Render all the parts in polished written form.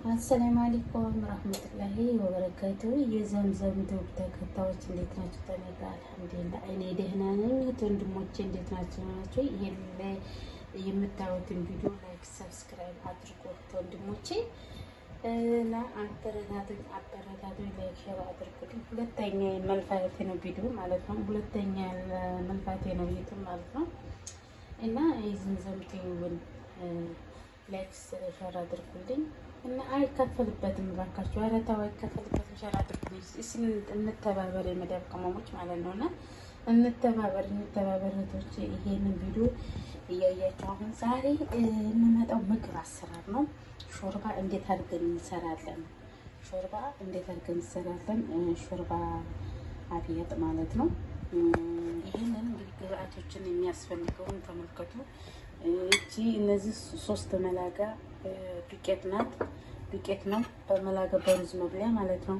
አሰላሙ አለይኩም ወራህመቱላሂ ወበረካቱ። የዘምዘም ዩቲዩብ ተከታዮች እንዴት ናችሁ? ተነጋ አልሐምዱሊላህ እኔ ደህና ነኝ። ወንድሞቼ እንዴት ናችሁ? ይሄን የምታዩትን ቪዲዮ ላይክ፣ ሰብስክራይብ አድርጉ ወንድሞቼ እና አበረታቱኝ፣ ላይክ ሼር አድርጉልኝ። ሁለተኛ መልፋቴ ነው ቪዲዮ ማለት ነው። ሁለተኛ መልፋቴ ነው ዩቲዩብ ማለት ነው እና የዘምዘም ዩቲዩብን ላይክ ሼር አድርጉልኝ እና አይከፈልበትም ባካችሁ። ኧረ ተው አይከፈልበትም። ሼር አድርጉልኝ። እስኪ እንተባበር የመዳብ ቅመሞች ማለት ነውና እንተባበር እህቶቼ። ይሄንን ቪዲዮ እያያችሁ አሁን ዛሬ የምመጣው ምግብ አሰራር ነው። ሾርባ እንዴት አድርገን እንሰራለን? ሾርባ አብያጥ ማለት ነው። ይሄንን እንግዲህ ግብአቶችን የሚያስፈልገውን ተመልከቱ። እቺ እነዚህ 3 መላጋ ዱቄት ነው። በመላጋ በሩዝ መብለያ ማለት ነው።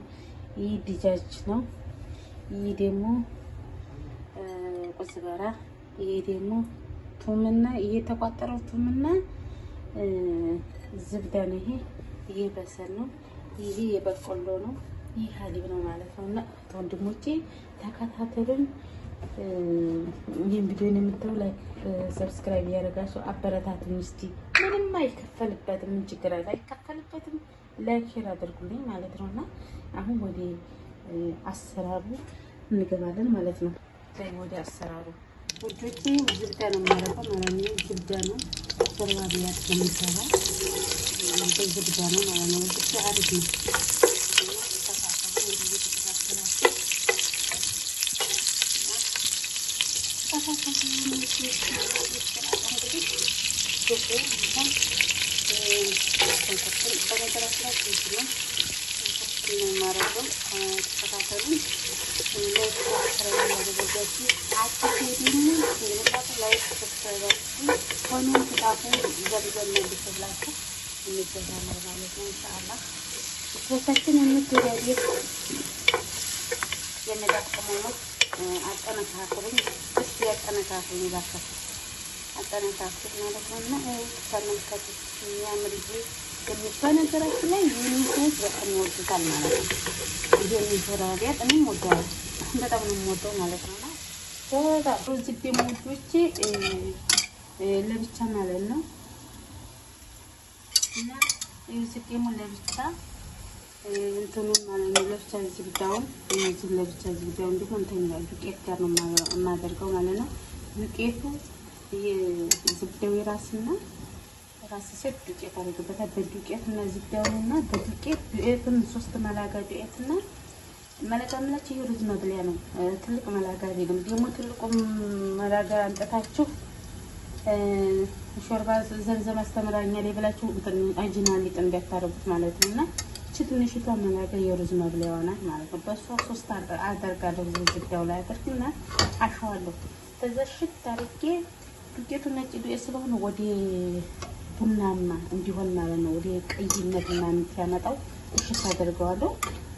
ይህ ዲጃጅ ነው። ይህ ደግሞ ቁዝበራ፣ ይሄ ደግሞ ቱምና ይሄ ተቋጠረው ቱምና ዝብዳ ነው። ይሄ በሰል ነው። ይሄ የበቆሎ ነው። ይህ ሀሊብ ነው ማለት ነው። እና ወንድሞቼ ተከታተሉኝ። ይሄን ቪዲዮን የምታዩ ላይክ ሰብስክራይብ ያደርጋችሁ አበረታቱኝ። እስቲ ምንም አይከፈልበትም። ምን ችግር አለ? አይከፈልበትም። ላይክ ሼር አድርጉልኝ ማለት ነውና አሁን ወደ አሰራሩ እንገባለን ማለት ነው። ወደ አሰራሩ ውዶቼ ዝብዳ ነው የማደርገው ማለት ነው። ዝብዳ ነው ሾርባ አብያጥ የሚሰራ ዝብዳ ነው ማለት ነው። ዝብዳ አሪፍ ነው። አጠነካክሩኝ ማለት ነውና ተመልከቱ። የሚያምር በነገራችን ላይ የሚሰጥ በጣም ይወዱታል ማለት ነው። ይሄ ሾርባ አብያጥ እኔም ወደዋለሁ፣ በጣም ነው የምወደው ማለት ነውና እዚህ ደግሞ ውዶቼ ለብቻ ማለት ነው እና እዚህ ደግሞ ለብቻ እንትኑን ማለት ነው። ለብቻ ዝብዳውን እነዚህ ለብቻ ዝብዳውን ደግሞ እንትን ዱቄት ጋር ነው የማደርገው ማለት ነው። ዱቄቱ የዝብዳው የራስና ራስ ሴት ዱቄት አድርግበታል። በዱቄት እና ዝብዳውና ዱቄትን 3 መላጋ ዱቄትና መላጋ ምላችሁ የሩዝ መብለያ ነው። ትልቅ መላጋ አይደለም። ደግሞ ትልቁም መላጋ አንጠታችሁ ሾርባ ዘምዘም አስተምራኛል ብላችሁ እንትን አጅና ሊጥም ቢያታረጉት ማለት ነውና እቺ ትንሽቷ መላጋ የሩዝ መብለያዋ ናት ማለት ነው። በሷ 3 አደርጋለሁ። ዝብዳው ላይ አደርግና አሸዋለሁ። ከዛ ሽት አድርጌ ዱቄቱ ነጭ ዱቄት ስለሆነ ወደ ቡናማ እንዲሆን ማለት ነው። ወደ ቀይነት ምናምን ያመጣው እሽት አደርገዋለሁ።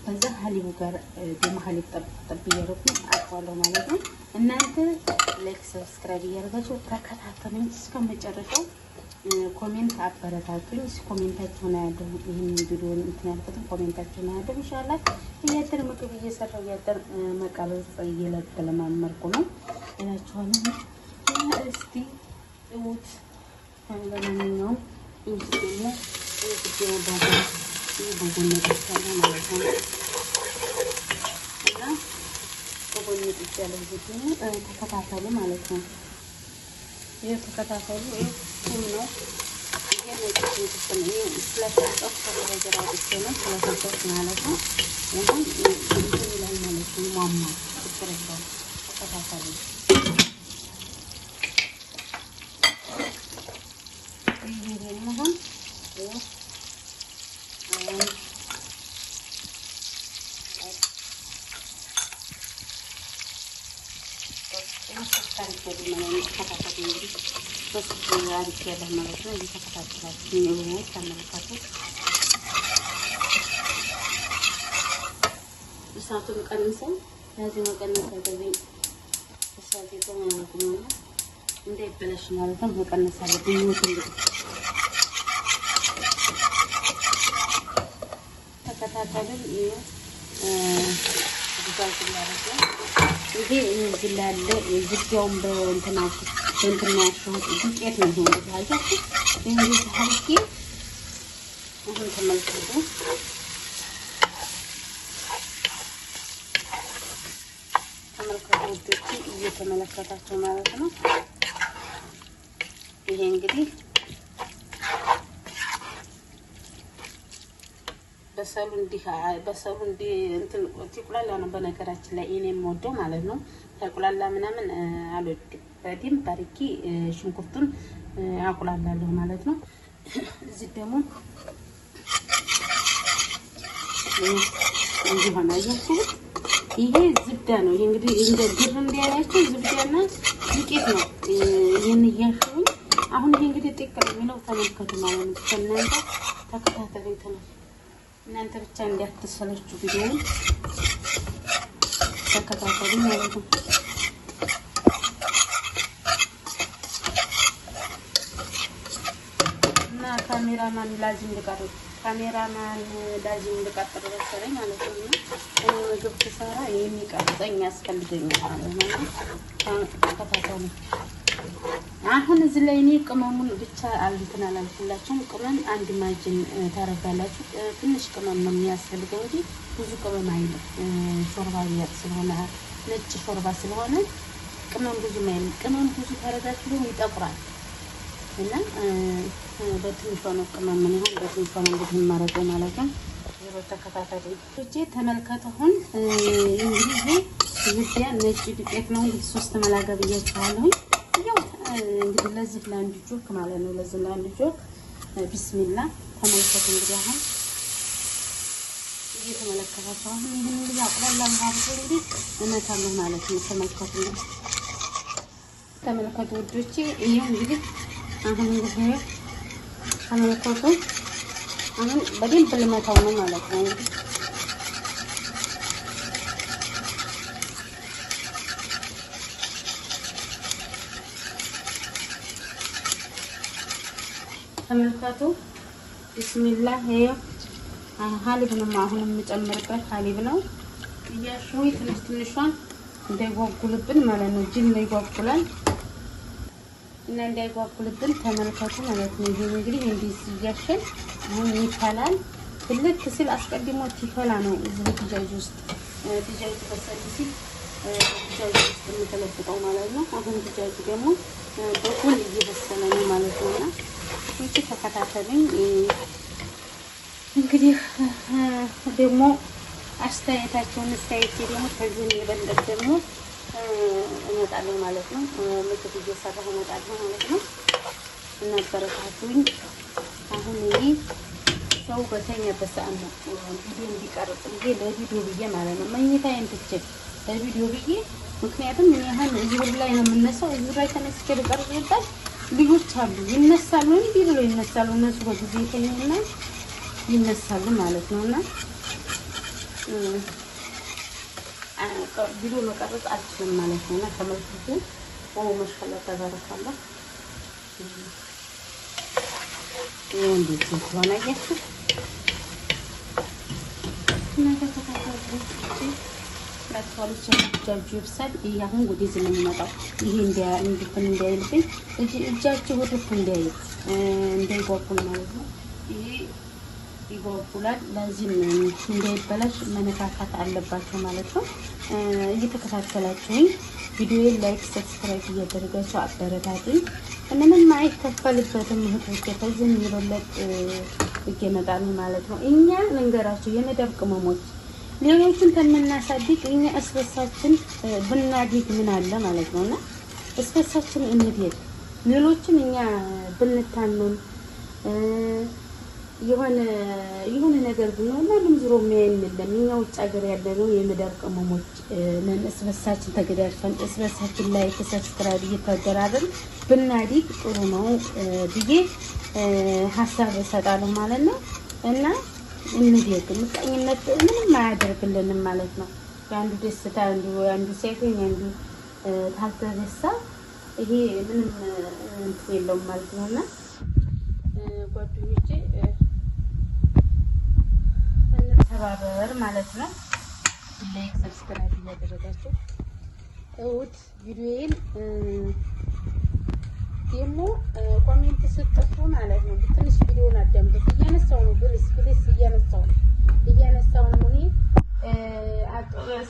ከዛ ሀሊቡ ጋር ደግሞ ሀሊብ ጠብ እያደረኩኝ አጥዋለሁ ማለት ነው። እናንተ ላይክ ሰብስክራይብ እያደረጋችሁ ተከታተሉኝ እስከ መጨረሻው። ኮሜንት አበረታቱኝ። ኮሜንታችሁን አያደርጉ ይሄን ቪዲዮ እንትን ያልኩትን ኮሜንታችሁን አያደርጉ ኢንሻአላህ። እያደር ምግብ እየሰራሁ እያደር መቃበዝ እየለማመርኩ ነው እላችኋለሁ። እስቲ እውት ለማንኛውም ደግሞ ማለት ነው እና በጎን ተከታተሉ ማለት ነው። ይሄ ተከታተሉ። ይሄ ነው ስለተጠፍ ማለት ነው። አሁን እንትን ይላል ማለት ነው። ማማ ተከታተሉ። እሳቱን ቀንሰን ለዚህ መቀነስ ያለብኝ እሳቱ ነው እንዳይበላሽ ማለት ነው። መቀነስ አለብኝ። ተከታተልን። ዱባይ ያረጋል ይሄ እንግላለ ዝግያውን በእንትናችሁ በእንትናችሁ ዱቄት ነው እንደዚህ እንግዲህ አልቂ አሁን ተመልከቱ እየተመለከታችሁ ማለት ነው። ይሄ እንግዲህ በሰሉ እንዲህ እንትን ትቁላላ ነው። በነገራችን ላይ እኔ የምወደው ማለት ነው ተቁላላ ምናምን አልወድም። በደንብ አድርጌ ሽንኩርቱን አቁላላለሁ ማለት ነው። እዚህ ደግሞ እንዲህ ሆነ አያችሁ። ይሄ ዝብዳ ነው። ይሄ እንግዲህ እንደ ግር እንዲያያችሁ ዝብዳና ዱቄት ነው። ይሄን እያሹኝ አሁን ይሄ እንግዲህ ጥቅል የሚለው ተመልከቱ ማለት ነው። ከእናንተ ተከታተሉኝ እናንተ ብቻ እንዳትሰለቹ ቪዲዮውን ተከታተሉ ማለት ነው። እና ካሜራማን ላዚም ልቀጥል መሰለኝ ማለት ነው። እና ምግብ ስሰራ የሚቀርጸኝ ያስፈልገኛል ማለት ነው። ተከታተሉ። አሁን እዚህ ላይ እኔ ቅመሙን ብቻ እንትን አላልኩላችሁም። ቅመም አንድ ማጅን ታረጋላችሁ። ትንሽ ቅመም ነው የሚያስፈልገው እንጂ ብዙ ቅመም አይደለም። ሾርባ ስለሆነ ነጭ ሾርባ ስለሆነ ቅመም ብዙ ማለት ቅመም ብዙ ታረጋችሁ ደግሞ ይጠቁራል እና በትንሿ ነው ቅመም ምን ይሆን በትንሿ ነው እንግዲህ የማረገው ማለት ነው። ተከታተሉ እጄ ተመልከቱ። አሁን እንግዲህ ይሄ ነጭ ዱቄት ነው። እንግዲህ 3 መላጋ ብያችኋለሁ። ያው እንግዲህ ለዚህ ለአንድ ጆክ ማለት ነው። ለዚህ ለአንድ ጆክ ቢስሚላ ተመልከቱ። እንግዲህ አሁን እየተመለከታችሁ አሁን ይሄን እንግዲህ አቁላላ ማለት እንግዲህ እመታለሁ ማለት ነው። ተመልከቱ ወዶቼ። ይሄው እንግዲህ አሁን እንግዲህ ተመልከቱ። አሁን በደንብ ልመታው ነው ማለት ነው። እንግዲህ ተመልከቱ ቢስሚላህ። ይሄው ሀሊብ ነው አሁን የምጨምርበት ሀሊብ ነው። እያሸሁኝ ትንሿን እንዳይጓጉልብን ማለት ነው። ጅል ነው ይጓጉላል እና እንዳይጓጉልብን ተመልከቱ ማለት ነው። ይሄ እንግዲህ እንደዚህ እያሸን አሁን ይፈላል። ትልቅ ሲል አስቀድሞ ይፈላ ነው። እዚህ ድጃጅ ውስጥ ድጃጅ በሰል ሲል ድጃጅ ውስጥ የምተለብጠው ማለት ነው። አሁን ድጃጅ ደግሞ በኩል እየበሰለ ነው ማለት ነውና እሺ ተከታተሉኝ። እንግዲህ ደግሞ አስተያየታችሁን ደግሞ ከዚህ የበለጠ ደግሞ እመጣለሁ ማለት ነው። ምግብ እየሰራሁ እመጣለሁ ማለት ነው። እናበረታቱኝ። አሁን እኔ ሰው በተኛበት ሰዓት ነው ቪዲዮ እንዲቀርጽ ብዬ ለቪዲዮ ብዬ ማለት ነው መኝታዬን ትቼ ለቪዲዮ ብዬ። ምክንያቱም እኔ አሁን እዚህ ላይ ነው የምነሳው። እዚህ ላይ ተነስቼ ልቀርጽበት ልጆች አሉ ይነሳሉ እንዴ ብሎ ይነሳሉ። እነሱ በጊዜ ይተኙና ይነሳሉ ማለት ነውና ቪዲዮ መቀረጽ አልችልም ማለት ነውና ተመልክቱ። ማሻአላህ ተባረካላህ። እንዴት ሆነ ያችሁ ላትዋሉች ጃጁ ይብሳል። ይሄ አሁን ወደ እዚህ ነው የሚመጣው። ይሄ እንዳይልብኝ እጃችሁ ወደፍ እንዳይጓጉል ማለት ነው። ይሄ ይጓጉላል። ለዚህ እንዳይበላሽ መነካካት አለባቸው ማለት ነው። እየተከታተላችሁኝ ቪዲዮዬን ላይክ፣ ሰብስክራይብ እያደረጋችሁ አበረታቱኝ። ምንም አይከፈልበትም እህቶቼ። ከዚህ የሚበለጥ ይገመጣል ማለት ነው። እኛ ልንገራችሁ የመዳብ ቅመሞች ሌሎችን ተመናሳድግ እኛ እስበሳችን ብናድግ ምን አለ ማለት ነውና እስበሳችን እንዴት ሌሎችን እኛ ብንታመም የሆነ ነገር ብንሆን ማንም ዝሮ የሚያየንም እኛ ውጭ ሀገር ያለነው የመዳብ ቅመሞች ነን። እስበሳችን ተገዳድፈን እስበሳችን ላይ ሰብስክራይብ እየተደራረን ብናድግ ጥሩ ነው ብዬ ሀሳብ እሰጣለሁ ማለት ነው። እና እንዴት ምቀኝነት ምንም አያደርግልንም ማለት ነው። ያንዱ ደስታ አንዱ ሲያገኝ አንዱ ታልተደሳ ይሄ ምንም እንትን የለውም ማለት ነውና ጓደኞቼ እንተባበር ማለት ነው። ላይክ ሰብስክራይብ እያደረጋችሁ እውት ቪዲዮዬን ደግሞ ኮሜንት ስትጽፉ ማለት ነው። ትንሽ ቪዲዮውን አዳምጡት። እያነሳው ነው ብልስ እያነሳው ነው። እኔ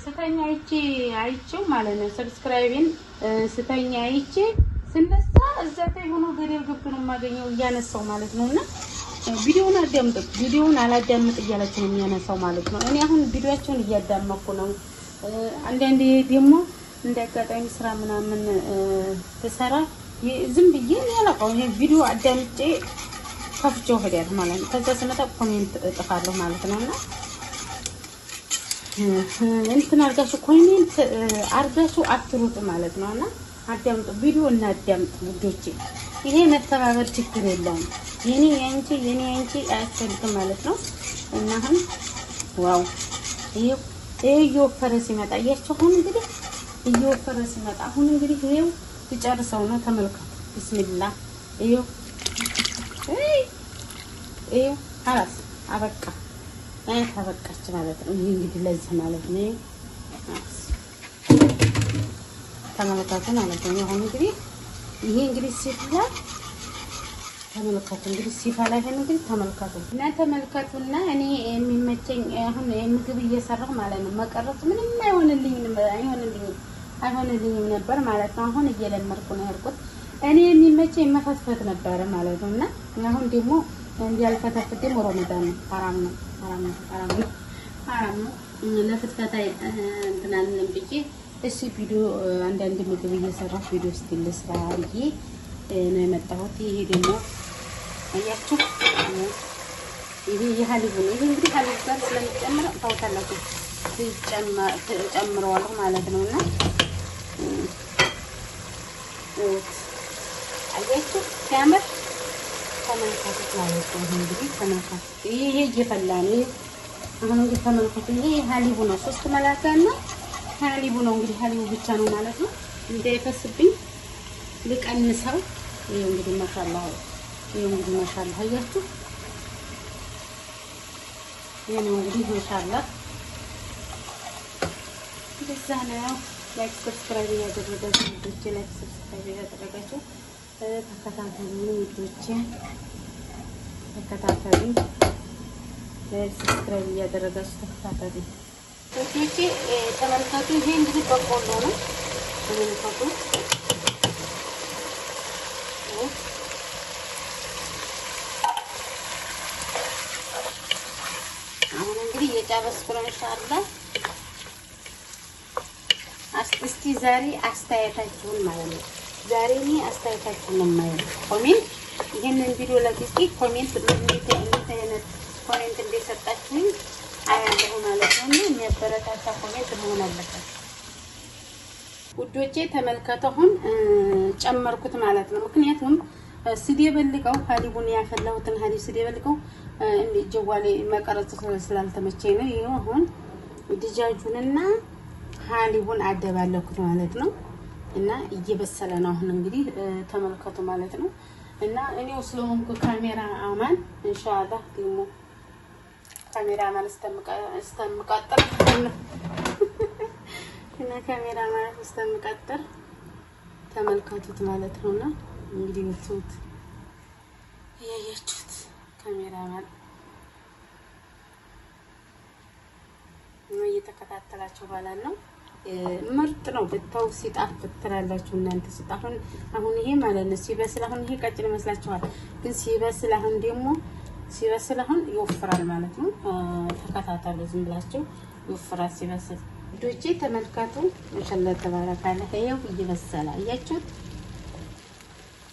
ስተኛ አይቼው ማለት ነው። ሰብስክራይቤን ስተኛ አይቼ ስነሳ እዛ ላይ ሆኖ ገደል ገብቶ ነው የማገኘው እያነሳው ማለት ነውና ቪዲዮውን አዳምጡት። ቪዲዮውን አላዳምጥ እያላችሁ ነው የሚያነሳው ማለት ነው። እኔ አሁን ቪዲዮአቸውን እያዳመኩ ነው። አንዳንዴ ደግሞ እንዳጋጣሚ ስራ ምናምን ተሰራ ዝም ብዬ ያላቀው ይሄ ቪዲዮ አዳምጬ ከፍቼው ሄዳለሁ ማለት ነው። ከዛ ስመጣ ኮሜንት እጥፋለሁ ማለት ነውና እንትን አድርጋችሁ ኮሜንት አድርጋችሁ አትሩጡ ማለት ነውና አዳምጡ። ቪዲዮ እናዳምጥ ውዶቼ። ይሄ መተባበር ችግር የለውም። የኔ ያንቺ አያስፈልግም ማለት ነው። እና አሁን ዋው ይሄው እየወፈረ ሲመጣ እያቸው አሁን እንግዲህ እየወፈረ ሲመጣ አሁን እንግዲህ ይሄው ሊጨርሰው ነው። ተመልከቱ። ቢስሚላህ ይሄው خلاص አበቃ አበቃች ማለት ነው። ይሄ እንግዲህ ለዚህ ማለት ነው። ተመልከቱ ማለት ነው። አሁን እንግዲህ ይሄ እንግዲህ ሲፈላ ተመልከቱ። እንግዲህ ሲፈላ ይሄን እንግዲህ ተመልከቱና እኔ የሚመቸኝ አሁን ምግብ እየሰራሁ ማለት ነው። መቀረጽ ምንም አይሆንልኝም ነበር ማለት ነው። አሁን እየለመድኩ ነው ያልኩት። እኔ የሚመቸኝ መፈትፈት ነበር ማለት ነውና አሁን ደግሞ እንዲያልፈተፍት ደግሞ ረመዳን ነው። ሐራም ነው ለፍትፈታ እንትን አለን ብዬ እሺ ቪዲዮ አንዳንድ ምግብ እየሰራሁ ቪዲዮ ስቲል ስራ ብዬ ነው የመጣሁት። ይሄ ደግሞ አያችሁ ይሄ የሐሊቡ ነው። ይሄ እንግዲህ ሐሊብ ጋር ስለሚጨምር ታውቃላችሁ ጨምረዋለሁ ማለት ነውና አያችሁ ሲያምር ተመልካቾች ማለት ነው። እንግዲህ ተመልካቾች ይሄ እየፈላ ነው። አሁን እንግዲህ ተመልካቾች ይሄ ሐሊቡ ነው። 3 መላጋና ሐሊቡ ነው። እንግዲህ ሐሊቡ ብቻ ነው ማለት ነው። እንዳይፈስብኝ ልቀንሰው። ይሄ እንግዲህ ማሻአላህ አያችሁ ይሄ ነው እንግዲህ ማሻአላህ እንደዛ ነው። ላይክ ሰብስክራይብ ያደረጋችሁ ልጆች ላይክ ሰብስክራይብ ያደረጋችሁ ተከታተሉ ልጆች ተከታተሉ። ላይክ ሰብስክራይብ ያደረጋችሁ ተከታተሉ ልጆች ተመልካቹ። ይሄ እንግዲህ በቆሎ ነው ተመልካቹ። አሁን እንግዲህ የጨረስኩ ነው ኢንሻአላህ። እስቲ ዛሬ አስተያየታችሁን ማለት ነው። ዛሬ እኔ አስተያየታችሁን ነው የማየው። ኮሜንት ይሄንን ቪዲዮ ለጥቂ ኮሜንት ኮሜንት እንደሰጣችሁኝ አያለሁ ማለት ነው። የሚያበረታታ ኮሜንት መሆን አለበት ውዶቼ። ተመልከቱ አሁን ጨመርኩት ማለት ነው። ምክንያቱም ስደበልቀው ሐሊቡን ያፈላሁትን ሐሊብ ስደበልቀው ጀዋሌ መቀረጽ ስላልተመቸኝ ነው። ይሄው አሁን ድጃጁንና ሐሊቡን አደባለኩት ማለት ነው። እና እየበሰለ ነው አሁን እንግዲህ ተመልከቱ ማለት ነው። እና እኔው ስለሆንኩ ካሜራ አማን ኢንሻአላህ ደግሞ ካሜራ አማን እስተምቀጥል እና ካሜራ አማን እስተምቀጥል ተመልከቱት ማለት ነውና እንግዲህ ወጥቶት ያያችሁት ካሜራ አማን ነው እየተከታተላችሁ ባላል ነው። ምርጥ ነው ብታው ሲጣፍጥ ትላላችሁ እናንተ ሲጣፍን። አሁን ይሄ ማለት ነው ሲበስል አሁን ይሄ ቀጭን ይመስላችኋል፣ ግን ሲበስል አሁን ደግሞ ይወፍራል ማለት ነው። ተከታተሉ ዝም ብላችሁ ይወፍራል ሲበስል። ዶቼ ተመልከቱ ማሻአላህ ተባረካለ። ይሄው እየበሰለ አያችሁት።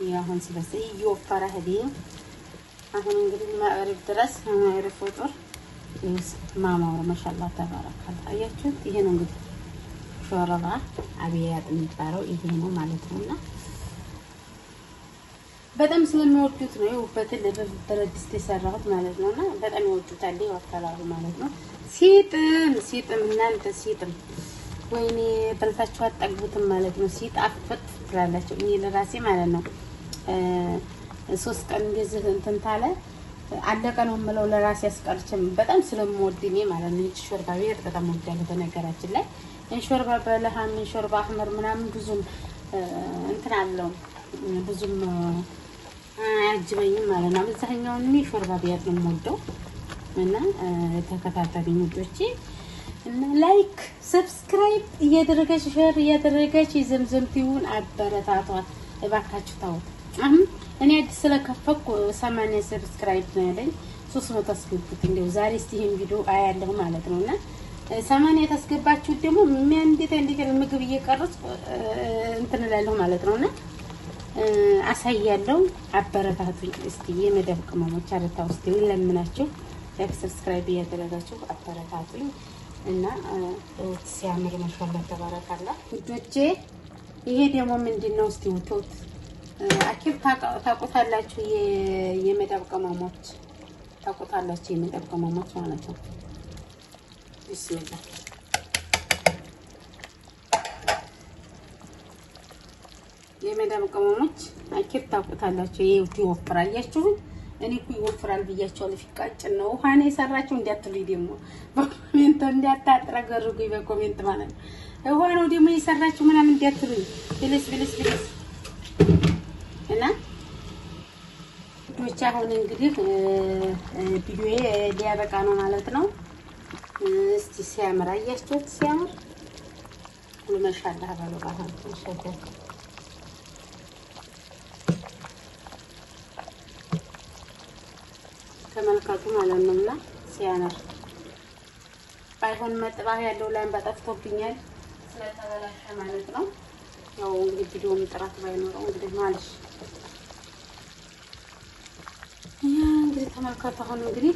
ይሄ አሁን ሲበስል ይወፍራ ሄደ። አሁን እንግዲህ ማዕረፍ ድረስ ማዕረፍ ወጥር ማማው ማሻአላህ ተባረካለ። አያችሁት። ይሄ ነው እንግዲህ ሾርባ አብያት የሚባለው ይሄ ነው ማለት ነውና በጣም ስለሚወዱት ነው። ይኸው በብረት ድስት የሰራሁት ማለት ነውና በጣም ይወዱታል። ይወጣላሉ ማለት ነው። ሲጥም እናንተ ሲጥም ወይኔ በልታችሁ አጠግቡትም ማለት ነው። ሲጣፍጥ ትላላችሁ። እኔ ለራሴ ማለት ነው 3 ቀን እንደዚህ እንትን ታለ አለቀ ነው የምለው ለራሴ ያስቀርችም በጣም ስለምወድ እኔ ማለት ነው። ሾርባ ቤት በጣም ወዳለሁ። በነገራችን ላይ ሾርባ በለሃም ሾርባ አህመር ምናምን ብዙም እንትን አለው ብዙም አያጅበኝም ማለት ነው። አብዛኛውን እኔ ሾርባ ቤት ነው የምወደው እና ተከታተሉኝ ውዶቼ እና ላይክ ሰብስክራይብ እያደረጋች ሼር እያደረጋች ዘምዘምቲውን አበረታቷት እባካችሁ ታውት። እኔ አዲስ ስለከፈኩ 80 ሰብስክራይብ ነው ያለኝ 300 አስገቡት እንደው ዛሬ እስቲ ይሄን ቪዲዮ አያለሁ ማለት ነውና 80 ታስገባችሁ ደግሞ እንዴት ምግብ እየቀረጽ እንትን እላለሁ ማለት ነውና አሳያለሁ። አበረታቱኝ እስቲ የመደብ ቅመሞች አረታው እስቲ ለምናችሁ ላይክ ሰብስክራይብ እያደረጋችሁ አበረታቱኝ እና ሲያምር ማሻአላ ተባረካላ ውዶቼ። ይሄ ደግሞ ምንድነው እስቲ ወጥቶት አኪብ ታቆታላችሁ የመደብ ቅመሞች ታቆታላችሁ የመደብ ቅመሞች ማለት ነው። ቢስሚላህ የመደብ ቅመሞች አኪብ ታቆታላችሁ። ይወፍራል ያያችሁ እኔ እኮ ይወፍራል ብያቸዋለሁ። ፊቃጭ ነው ውሃ ነው የሰራችሁ እንዲያትሉኝ ደግሞ በኮሜንት እንዲያታጥረገርጉኝ በኮሜንት ማለት ነው። ውሃ ነው ደግሞ የሰራችሁ ምናምን እንዲያትሉኝ ብለስ እና ዶቻ አሁን እንግዲህ ቪዲዮዬ ሊያበቃ ነው ማለት ነው። እስቲ ሲያምር አያችሁት ሲያምር ሁሉ ማሻአላህ ባለባህ ማሻአላህ ተመልካቱ ማለት ነውና ሲያምር ባይሆን መጥባህ ያለው ላይ ባጠፍቶብኛል ስለተበላሸ ማለት ነው። ያው እንግዲህ ቪዲዮውን ጥራት ባይኖረው እንግዲህ ማለት ያ እንግዲህ ተመልካቱ አሁን እንግዲህ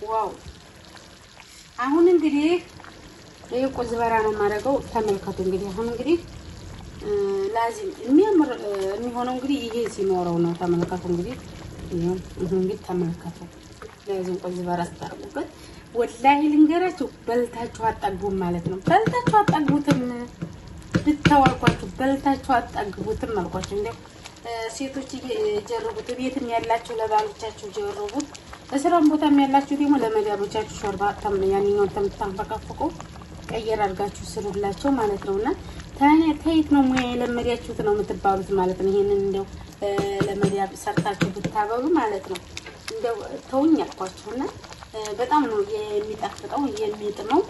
ዋው አሁን እንግዲህ ይሄ ቁዝበራ ነው ማረገው። ተመልካቱ እንግዲህ አሁን እንግዲህ ላዚም የሚያምር የሚሆነው እንግዲህ ይሄ ሲኖረው ነው። ተመልካቱ እንግዲህ ይሄን እንግዲህ ተመልካቱ ላዚም ቁዝበራ አስታርጉበት። ወላሂ ልንገራችሁ በልታችሁ አጣግቡም ማለት ነው። በልታችሁ አጣግቡትም ብታዋልኳችሁ በልታችሁ አጣግቡትም አልኳችሁ። እንዴ ሴቶች እየጀረቡት ቤትም ያላችሁ ለባሎቻችሁ ጀረቡት። በስራም ቦታም ያላችሁ ደግሞ ለመዳቦቻችሁ ሾርባ ያንኛው ተምታንፈቀፍቁ ቀየር አድርጋችሁ ስሩላቸው ማለት ነውና ከየት ነው ሙያ የለመዳችሁት ነው የምትባሉት ማለት ነው። ይሄንን እንደው ለመዳብ ሰርታችሁ ብታበሉ ማለት ነው። እንደው ተውኝ አልኳችሁና በጣም ነው የሚጣፍጠው የሚጥመው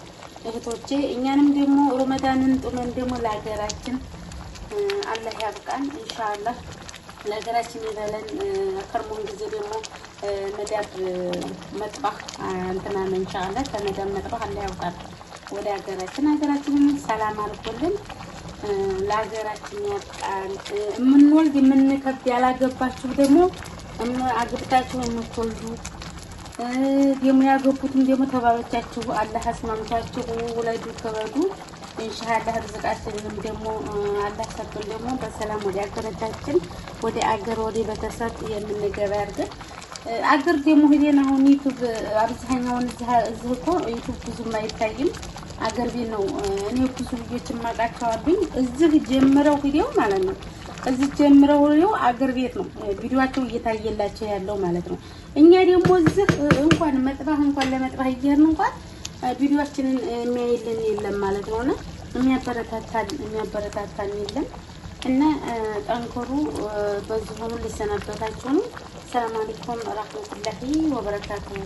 እህቶቼ። እኛንም ደግሞ ረመዳንን ጦመን ደግሞ ለሀገራችን አላህ ያብቃን ኢንሻአላህ። ለሀገራችን ይበለን ከርሞን ጊዜ ደግሞ መዳብ መጥባህ እንትና ኢንሻአላህ ከመዳብ መጥባህ አላህ ያብቃን ወደ ሀገራችንን ሰላም አድርጎልን ለሀገራችን ያብቃን። የምንወልድ የምንከብድ ያላገባችሁ ደግሞ አግብታችሁ የምትወልዱ ደግሞ ያገቡትም ደግሞ ተባሎቻችሁ አላህ አስማምቷችሁ ወለዱ ከበዱ ኢንሻአላህ። ርዝቃችንንም ደግሞ አላህ ሰጥቶን ደግሞ በሰላም ወደ ሀገራችን ወደ አገር ወደ ቤተሰብ የምንገባ ያርገን። አገር ደግሞ ሄደን አሁን ዩቲዩብ አብዛኛውን እዚህ እኮ ዩቲዩብ ብዙም አይታይም አገር ቤት ነው። እኔ ብዙ ልጆች ማቃቸው አሉኝ እዚህ ጀምረው ቪዲዮ ማለት ነው። እዚህ ጀምረው ቪዲዮ አገር ቤት ነው ቪዲዮአቸው እየታየላቸው ያለው ማለት ነው። እኛ ደግሞ እዚህ እንኳን መጥባህ እንኳን ለመጥባህ ይሄን እንኳን ቪዲዮአችንን የሚያይልን የለም ማለት ነውና የሚያበረታታን የለም እና ጠንከሩ። በዚህ ሁሉ ልሰናበታችሁ ነው። ሰላም አለይኩም ወራህመቱላሂ ወበረካቱሁ።